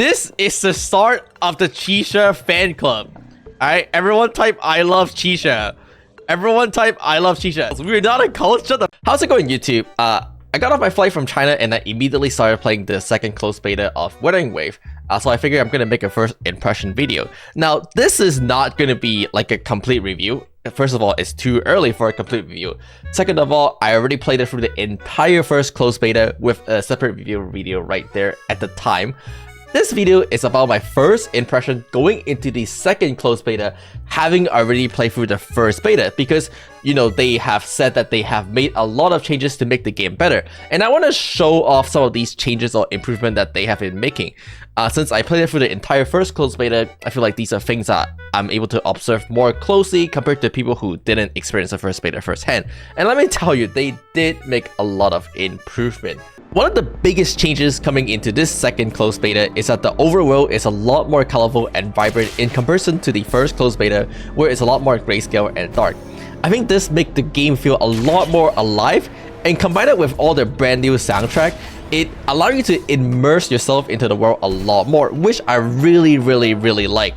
This is the start of the Chisha fan club. Alright, everyone type I love Chisha. Everyone type I love Chisha. We're not a cult. Shut the. How's it going, YouTube? I got off my flight from China and I immediately started playing the second closed beta of Wuthering Wave. So I figured I'm gonna make a first impression video. Now, this is not gonna be like a complete review. First of all, it's too early for a complete review. Second of all, I already played it through the entire first closed beta with a separate review video right there at the time. This video is about my first impression going into the second closed beta, having already played through the first beta, because, you know, they have said that they have made a lot of changes to make the game better. And I want to show off some of these changes or improvement that they have been making. Since I played it through the entire first closed beta, I feel like these are things that I'm able to observe more closely compared to people who didn't experience the first beta firsthand. And let me tell you, they did make a lot of improvement. One of the biggest changes coming into this second closed beta is that the overworld is a lot more colorful and vibrant in comparison to the first closed beta, where it's a lot more grayscale and dark. I think this makes the game feel a lot more alive, and combined with all the brand new soundtrack, it allows you to immerse yourself into the world a lot more, which I really like.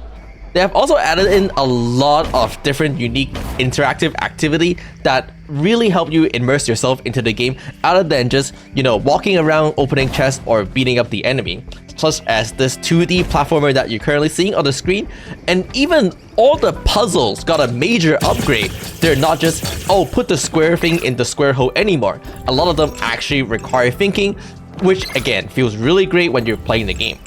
They have also added in a lot of different unique interactive activity that really help you immerse yourself into the game, other than just, you know, walking around, opening chests, or beating up the enemy, such as this 2D platformer that you're currently seeing on the screen. And even all the puzzles got a major upgrade. They're not just, oh, put the square thing in the square hole anymore. A lot of them actually require thinking, which again feels really great when you're playing the game.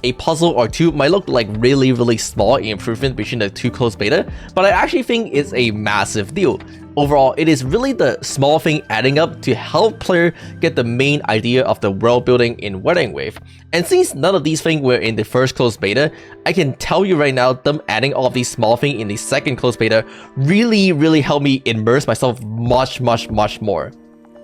A puzzle or two might look like really small improvement between the two closed beta, but I actually think it's a massive deal. Overall, it is really the small thing adding up to help player get the main idea of the world building in Wuthering Wave. And since none of these things were in the first closed beta, I can tell you right now, them adding all of these small things in the second closed beta really helped me immerse myself much more.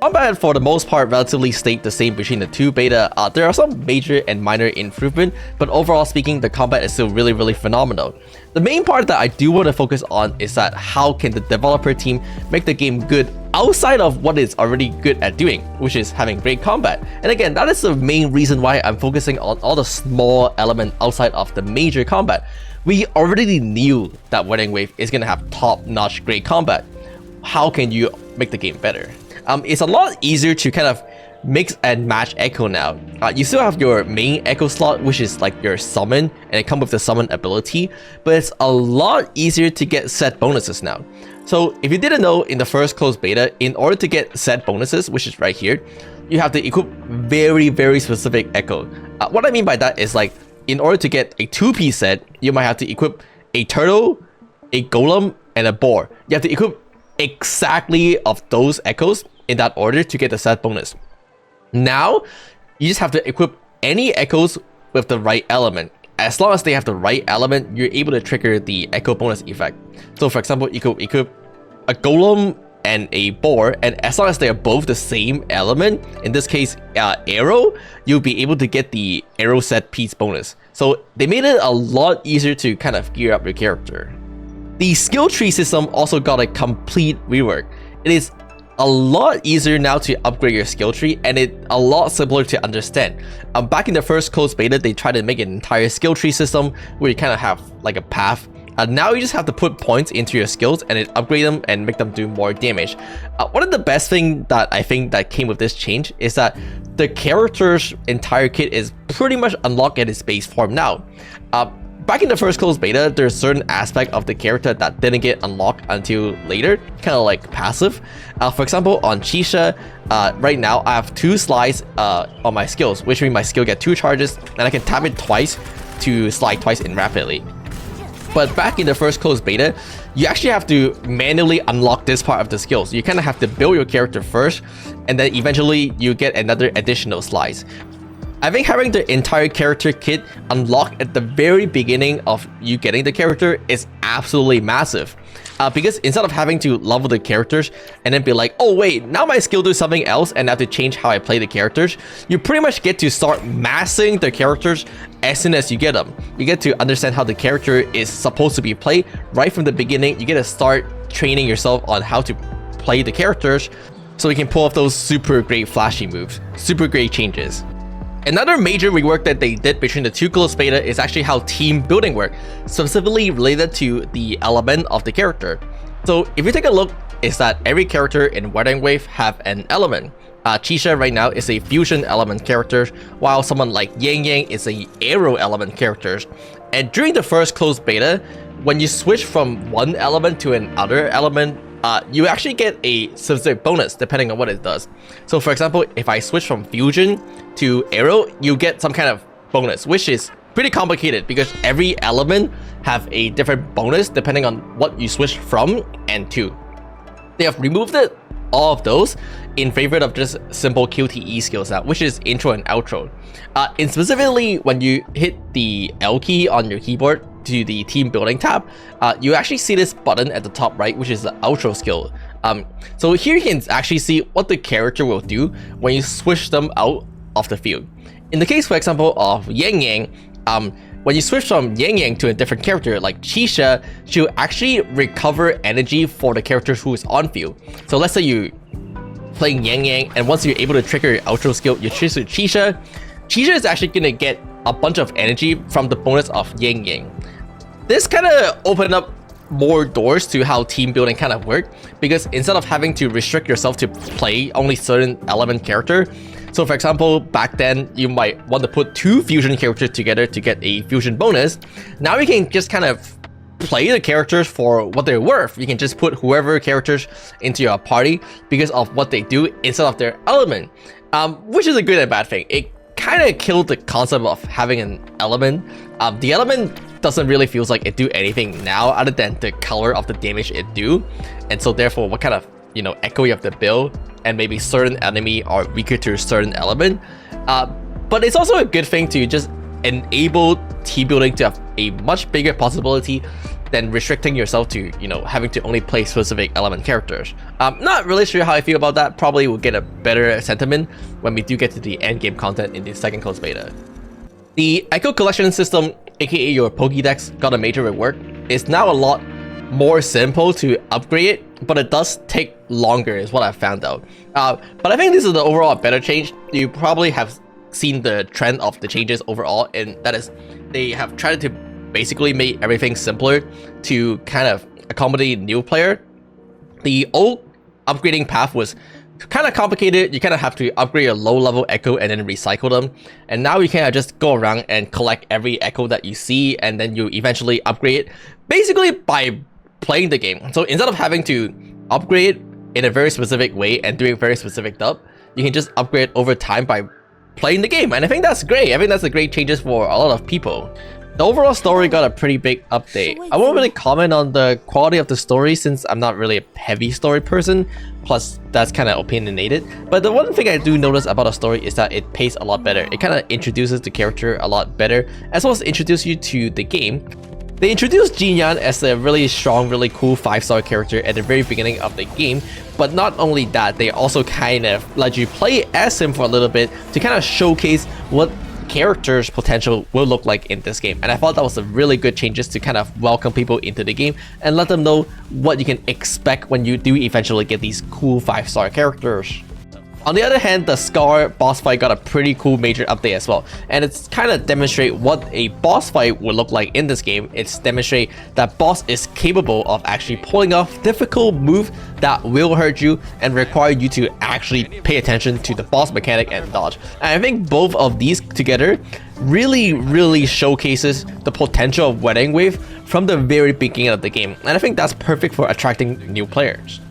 Combat for the most part relatively stayed the same between the two beta. There are some major and minor improvement, but overall speaking, the combat is still really phenomenal. The main part that I do want to focus on is that how can the developer team make the game good outside of what it's already good at doing, which is having great combat. And again, that is the main reason why I'm focusing on all the small elements outside of the major combat. We already knew that Wuthering Wave is going to have top-notch great combat. How can you make the game better? It's a lot easier to kind of mix and match echo now. You still have your main echo slot, which is like your summon, and it comes with the summon ability, but it's a lot easier to get set bonuses now. So if you didn't know, in the first closed beta, in order to get set bonuses, which is right here, you have to equip very specific echo. What I mean by that is, like, in order to get a 2-piece set, you might have to equip a turtle, a golem, and a boar. You have to equip exactly of those echoes in that order to get the set bonus. Now, you just have to equip any echoes with the right element. As long as they have the right element, you're able to trigger the echo bonus effect. So for example, you could equip a golem and a boar, and as long as they are both the same element, in this case arrow, you'll be able to get the arrow set piece bonus. So they made it a lot easier to kind of gear up your character. The skill tree system also got a complete rework. It is a lot easier now to upgrade your skill tree, and it's a lot simpler to understand. Back in the first closed beta, they tried to make an entire skill tree system where you kind of have like a path. Now you just have to put points into your skills and it upgrade them and make them do more damage. One of the best things that I think that came with this change is that the character's entire kit is pretty much unlocked at its base form now. Back in the first closed beta, there's certain aspect of the character that didn't get unlocked until later, kind of like passive. For example, on Chisha, right now I have 2 slides on my skills, which means my skill get 2 charges, and I can tap it twice to slide twice in rapidly. But back in the first closed beta, you actually have to manually unlock this part of the skills. You kind of have to build your character first, and then eventually you get another additional slides. I think having the entire character kit unlocked at the very beginning of you getting the character is absolutely massive. Because instead of having to level the characters and then be like, oh wait, now my skill does something else and I have to change how I play the characters, you pretty much get to start massing the characters as soon as you get them. You get to understand how the character is supposed to be played right from the beginning. You get to start training yourself on how to play the characters so you can pull off those super great flashy moves, super great changes. Another major rework that they did between the two closed beta is actually how team building work, specifically related to the element of the character. So if you take a look, is that every character in Wuthering Wave have an element. Chisha right now is a fusion element character, while someone like Yang Yang is a arrow element character. And during the first closed beta, when you switch from one element to another element, you actually get a specific bonus depending on what it does. So for example, if I switch from fusion to arrow, you get some kind of bonus, which is pretty complicated because every element have a different bonus depending on what you switch from and to. They have removed all of those in favor of just simple QTE skills now, which is intro and outro. And specifically, when you hit the L key on your keyboard to the team building tab, you actually see this button at the top right, which is the outro skill. So here you can actually see what the character will do when you switch them out of the field. In the case, for example, of Yang Yang, when you switch from Yang Yang to a different character like Chisha, she'll actually recover energy for the character who is on field. So let's say you playing Yang Yang, and once you're able to trigger your outro skill, you choose Chisha. Chisha is actually gonna get a bunch of energy from the bonus of Yang Yang. This kind of opened up more doors to how team building kind of work, because instead of having to restrict yourself to play only certain element character, so for example, back then you might want to put two fusion characters together to get a fusion bonus. Now you can just kind of play the characters for what they're worth. You can just put whoever characters into your party because of what they do instead of their element, which is a good and bad thing. It kind of killed the concept of having an element. The element doesn't really feel like it do anything now other than the color of the damage it do, and so therefore what kind of echo you have to build, and maybe certain enemy are weaker to a certain element. But it's also a good thing to just enable team building to have a much bigger possibility than restricting yourself to having to only play specific element characters. Not really sure how I feel about that. Probably will get a better sentiment when we do get to the end game content in the second closed beta. The Echo Collection system, aka your Pokédex, got a major rework. It's now a lot more simple to upgrade it, but it does take longer is what I found out. But I think this is the overall better change. You probably have seen the trend of the changes overall, and that is they have tried to basically make everything simpler to kind of accommodate new player. The old upgrading path was kind of complicated. You kind of have to upgrade a low level echo and then recycle them, and now you can just go around and collect every echo that you see, and then you eventually upgrade it basically by playing the game. So instead of having to upgrade in a very specific way and doing very specific stuff, you can just upgrade over time by playing the game, and I think that's great. I think that's a great changes for a lot of people. The overall story got a pretty big update. I won't really comment on the quality of the story since I'm not really a heavy story person, plus that's kind of opinionated. But the one thing I do notice about the story is that it pays a lot better. It kind of introduces the character a lot better, as well as introduce you to the game. They introduced Jinyan as a really strong, really cool 5-star character at the very beginning of the game, but not only that, they also kind of let you play as him for a little bit to kind of showcase what character's potential will look like in this game. And I thought that was a really good changes to kind of welcome people into the game and let them know what you can expect when you do eventually get these cool 5-star characters. On the other hand, the Scar boss fight got a pretty cool major update as well, and it's kind of demonstrate what a boss fight would look like in this game. It's demonstrate that boss is capable of actually pulling off difficult move that will hurt you and require you to actually pay attention to the boss mechanic and dodge. And I think both of these together really showcases the potential of Wuthering Wave from the very beginning of the game, and I think that's perfect for attracting new players.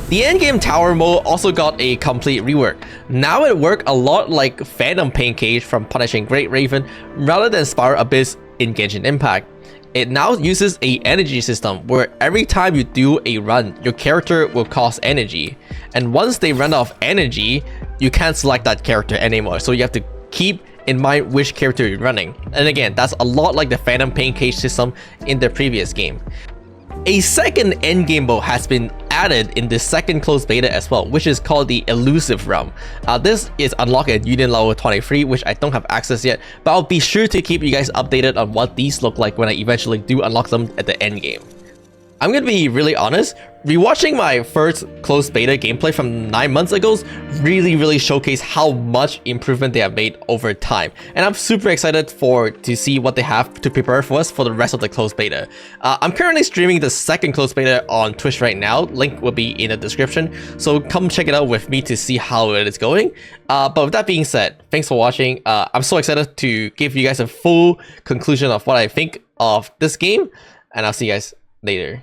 The endgame tower mode also got a complete rework. Now it works a lot like Phantom Pain Cage from Punishing Great Raven rather than Spiral Abyss in Genshin Impact. It now uses a energy system where every time you do a run, your character will cost energy. And once they run out of energy, you can't select that character anymore. So you have to keep in mind which character you're running. And again, that's a lot like the Phantom Pain Cage system in the previous game. A second endgame mode has been added in the second closed beta as well, which is called the Elusive Realm. This is unlocked at Union level 23, which I don't have access yet, but I'll be sure to keep you guys updated on what these look like when I eventually do unlock them at the end game. I'm gonna be really honest, rewatching my first closed beta gameplay from 9 months ago really showcased how much improvement they have made over time. And I'm super excited to see what they have to prepare for us for the rest of the closed beta. I'm currently streaming the second closed beta on Twitch right now. Link will be in the description. So come check it out with me to see how it is going. But with that being said, thanks for watching. I'm so excited to give you guys a full conclusion of what I think of this game. And I'll see you guys later.